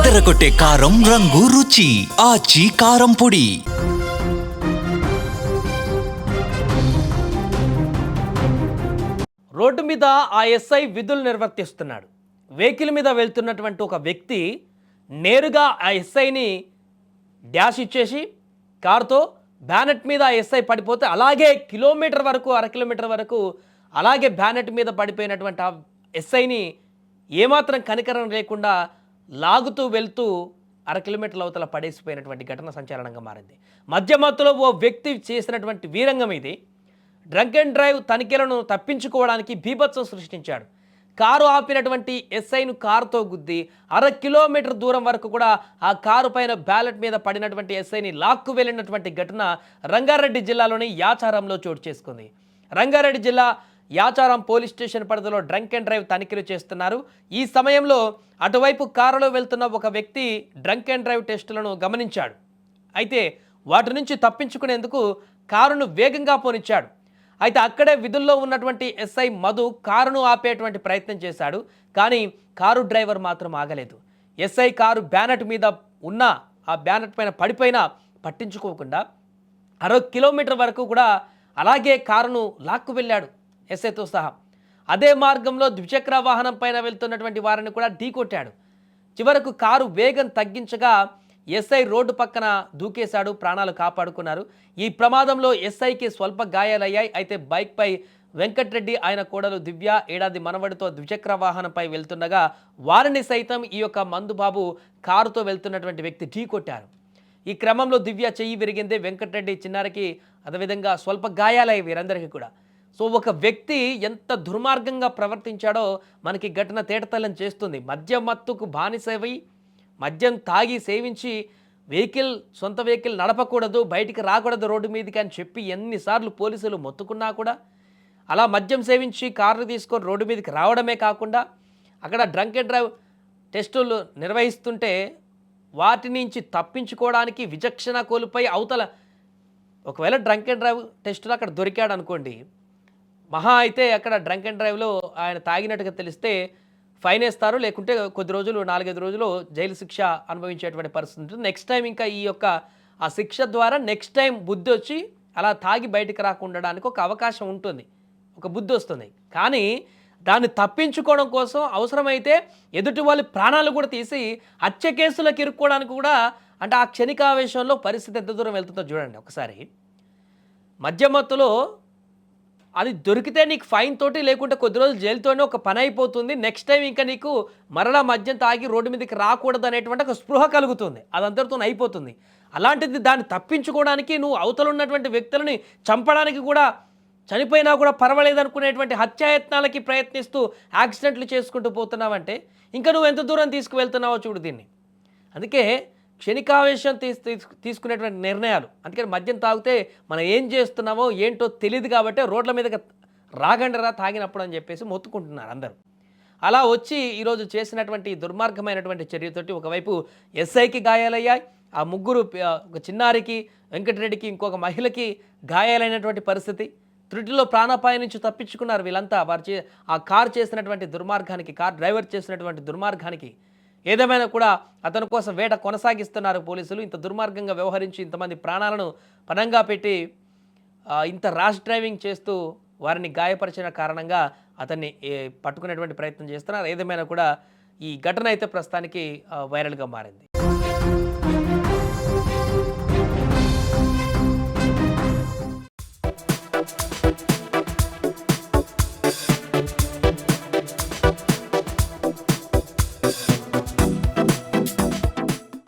అదరగొట్టే కారం రంగు రుచి ఆచి కారం పొడి. రోడ్డు మీద ఆ ఎస్ఐ విధులు నిర్వర్తిస్తున్నాడు. వెహికల్ మీద వెళ్తున్నటువంటి ఒక వ్యక్తి నేరుగా ఆ ఎస్ఐని డ్యాష్ ఇచ్చేసి కారుతో బ్యానెట్ మీద ఆ ఎస్ఐ పడిపోతే అలాగే కిలోమీటర్ వరకు అర కిలోమీటర్ వరకు అలాగే బ్యానెట్ మీద పడిపోయినటువంటి ఆ ఎస్ఐని ఏమాత్రం కనికరం లేకుండా లాగుతూ వెళ్తూ అర కిలోమీటర్ల అవతల పడేసిపోయినటువంటి ఘటన సంచలనంగా మారింది. మధ్యమత్తులో ఓ వ్యక్తి చేసినటువంటి వీరంగం ఇది. డ్రంక్ అండ్ డ్రైవ్ తనిఖీలను తప్పించుకోవడానికి బీభత్సం సృష్టించాడు. కారు ఆపినటువంటి ఎస్ఐను కారుతో గుద్ది అర కిలోమీటర్ దూరం వరకు కూడా ఆ కారు పైన బ్యాలెట్ మీద పడినటువంటి ఎస్ఐని లాక్కు వెళ్ళినటువంటి ఘటన రంగారెడ్డి జిల్లాలోని యాచారంలో చోటు చేసుకుంది. రంగారెడ్డి జిల్లా యాచారం పోలీస్ స్టేషన్ పరిధిలో డ్రంక్ అండ్ డ్రైవ్ తనిఖీలు చేస్తున్నారు. ఈ సమయంలో అటువైపు కారులో వెళ్తున్న ఒక వ్యక్తి డ్రంక్ అండ్ డ్రైవ్ టెస్టులను గమనించాడు. అయితే వాటి నుంచి తప్పించుకునేందుకు కారును వేగంగా పోనిచ్చాడు. అయితే అక్కడే విధుల్లో ఉన్నటువంటి ఎస్ఐ మధు కారును ఆపేటువంటి ప్రయత్నం చేశాడు. కానీ కారు డ్రైవర్ మాత్రం ఆగలేదు. ఎస్ఐ కారు బ్యానెట్ మీద ఉన్న ఆ బ్యానెట్ పైన పడిపోయినా పట్టించుకోకుండా అర కిలోమీటర్ వరకు కూడా అలాగే కారును లాక్కు వెళ్ళాడు ఎస్ఐతో సహా. అదే మార్గంలో ద్విచక్ర వాహనం పైన వెళ్తున్నటువంటి వారిని కూడా ఢీకొట్టాడు. చివరకు కారు వేగం తగ్గించగా ఎస్ఐ రోడ్డు పక్కన దూకేశాడు. ప్రాణాలు కాపాడుకున్నారు. ఈ ప్రమాదంలో ఎస్ఐకి స్వల్ప గాయాలయ్యాయి. అయితే బైక్పై వెంకట్రెడ్డి ఆయన కోడలు దివ్య ఏడాది మనవడితో ద్విచక్ర వాహనంపై వెళ్తుండగా వారిని సైతం ఈ యొక్క మందుబాబు కారుతో వెళ్తున్నటువంటి వ్యక్తి ఢీకొట్టారు. ఈ క్రమంలో దివ్య చెయ్యి విరిగింది. వెంకట్రెడ్డి చిన్నారికి అదేవిధంగా స్వల్ప గాయాలయ్యాయి వీరందరికీ కూడా. సో ఒక వ్యక్తి ఎంత దుర్మార్గంగా ప్రవర్తించాడో మనకి ఘటన తేటతెల్లం చేస్తుంది. మద్యం మత్తుకు బానిసై మద్యం తాగి సేవించి సొంత వెహికల్ నడపకూడదు, బయటికి రాకూడదు రోడ్డు మీదకి అని చెప్పి ఎన్నిసార్లు పోలీసులు మొత్తుకున్నా కూడా అలా మద్యం సేవించి కార్లు తీసుకొని రోడ్డు మీదకి రావడమే కాకుండా అక్కడ డ్రంక్ అండ్ డ్రైవ్ టెస్టులు నిర్వహిస్తుంటే వాటి నుంచి తప్పించుకోవడానికి విచక్షణ కోల్పోయి అవతల ఒకవేళ డ్రంక్ అండ్ డ్రైవ్ టెస్టులు అక్కడ దొరికాడు అనుకోండి, మహా అయితే అక్కడ డ్రంక్ అండ్ డ్రైవ్లో ఆయన తాగినట్టుగా తెలిస్తే ఫైన్ వేస్తారు, లేకుంటే కొద్ది రోజులు 4-5 రోజులు జైలు శిక్ష అనుభవించేటువంటి పరిస్థితి ఉంటుంది. నెక్స్ట్ టైం ఇంకా ఈ యొక్క ఆ శిక్ష ద్వారా నెక్స్ట్ టైం బుద్ధి వచ్చి అలా తాగి బయటికి రాకుండడానికి ఒక అవకాశం ఉంటుంది, ఒక బుద్ధి వస్తుంది. కానీ దాన్ని తప్పించుకోవడం కోసం అవసరమైతే ఎదుటి వాళ్ళ ప్రాణాలు కూడా తీసి హత్య కేసులకు ఇరుక్కోవడానికి కూడా, అంటే ఆ క్షణికావేశంలో పరిస్థితి ఎంత దూరం వెళ్తుందో చూడండి ఒకసారి. మధ్యమత్తులో అది దొరికితే నీకు ఫైన్ తోటి లేకుంటే కొద్ది రోజులు జైలుతోనే ఒక పని అయిపోతుంది. నెక్స్ట్ టైం ఇంకా నీకు మరలా మద్యం తాగి రోడ్డు మీదకి రాకూడదు అనేటువంటి ఒక స్పృహ కలుగుతుంది, అదంతటితో అయిపోతుంది. అలాంటిది దాన్ని తప్పించుకోవడానికి నువ్వు అవతల ఉన్నటువంటి వ్యక్తులని చంపడానికి కూడా, చనిపోయినా కూడా పర్వాలేదు అనుకునేటువంటి హత్యాయత్నాలకి ప్రయత్నిస్తూ యాక్సిడెంట్లు చేసుకుంటూ పోతున్నావంటే ఇంకా నువ్వు ఎంత దూరం తీసుకువెళ్తున్నావో చూడు దీన్ని. అందుకే క్షణికావేశం తీసుకునేటువంటి నిర్ణయాలు. అందుకని మద్యం తాగితే మనం ఏం చేస్తున్నామో ఏంటో తెలియదు కాబట్టి రోడ్ల మీదకి రాగండిరా తాగినప్పుడు అని చెప్పేసి మొత్తుకుంటున్నారు అందరూ. అలా వచ్చి ఈరోజు చేసినటువంటి దుర్మార్గమైనటువంటి చర్యతోటి ఒకవైపు ఎస్ఐకి గాయాలయ్యాయి, ఆ ముగ్గురు ఒక చిన్నారికి, వెంకటరెడ్డికి, ఇంకొక మహిళకి గాయాలైనటువంటి పరిస్థితి. త్రుటిలో ప్రాణాపాయం నుంచి తప్పించుకున్నారు వీళ్ళంతా. ఆ కారు చేసినటువంటి దుర్మార్గానికి, కార్ డ్రైవర్ చేసినటువంటి దుర్మార్గానికి. ఏదేమైనా కూడా అతని కోసం వేట కొనసాగిస్తున్నారు పోలీసులు. ఇంత దుర్మార్గంగా వ్యవహరించి ఇంతమంది ప్రాణాలను పణంగా పెట్టి ఇంత ర్యాష్ డ్రైవింగ్ చేస్తూ వారిని గాయపరిచిన కారణంగా అతన్ని పట్టుకునేటువంటి ప్రయత్నం చేస్తున్నారు. ఏదేమైనా కూడా ఈ ఘటన అయితే ప్రస్తుతానికి వైరల్గా మారింది.